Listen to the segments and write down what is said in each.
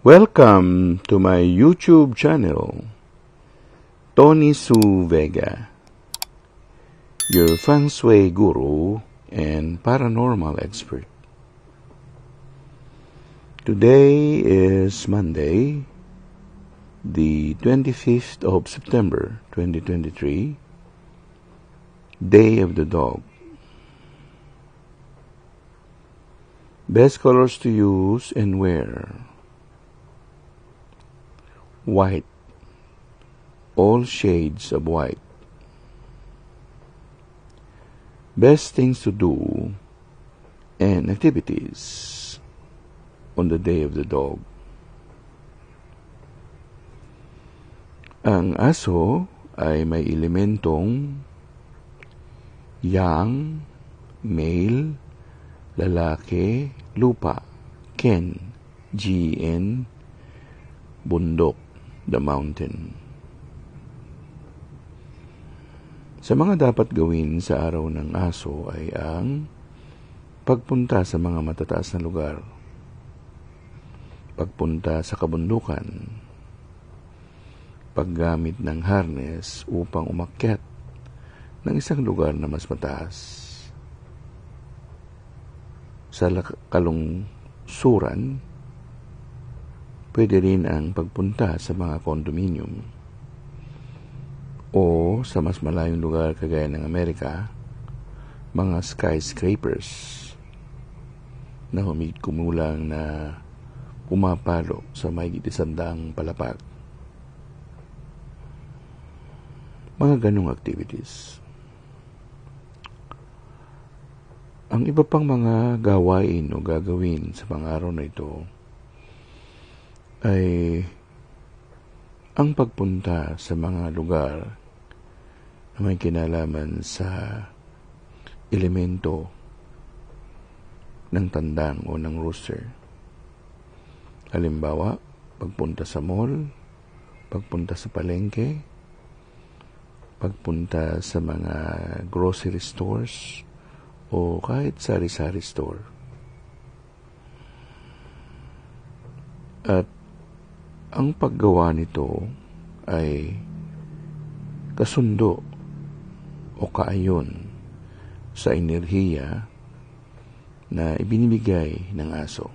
Welcome to my YouTube channel, Tony Su Vega, your feng shui guru and paranormal expert. Today is Monday, the 25th of September, 2023, Day of the Dog. Best colors to use and wear: white, all shades of white. Best things to do and activities on the Day of the Dog. Ang aso ay may elementong yang, male, lalaki, lupa, ken, GN, bundok, the mountain. Sa mga dapat gawin sa araw ng aso ay ang pagpunta sa mga matataas na lugar, pagpunta sa kabundukan, paggamit ng harness upang umakyat ng isang lugar na mas mataas, sa kalungsuran. Pwede rin ang pagpunta sa mga condominium o sa mas malayong lugar kagaya ng Amerika, mga skyscrapers na humigit kumulang na pumapalo sa mahigit 100 palapag. Mga ganong activities. Ang iba pang mga gawain o gagawin sa mga araw na ito ay ang pagpunta sa mga lugar na may kinalaman sa elemento ng tandang o ng rooster. Halimbawa, pagpunta sa mall, pagpunta sa palengke, pagpunta sa mga grocery stores o kahit sari-sari store. At ang paggawa nito ay kasundo o kaayon sa enerhiya na ibinibigay ng aso.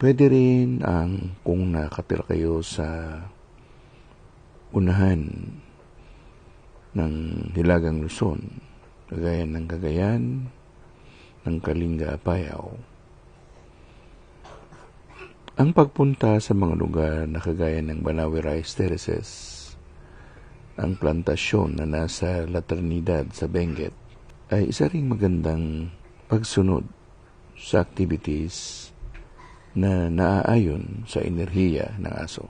Pwede rin ang kung nakatira kayo sa unahan ng Hilagang Luzon, kagaya ng Cagayan, ng Kalinga, Apayao. Ang pagpunta sa mga lugar na kagaya ng Banawe Rice Terraces, ang plantasyon na nasa La Trinidad sa Benguet, ay isa ring magandang pagsunod sa activities na naaayon sa enerhiya ng aso.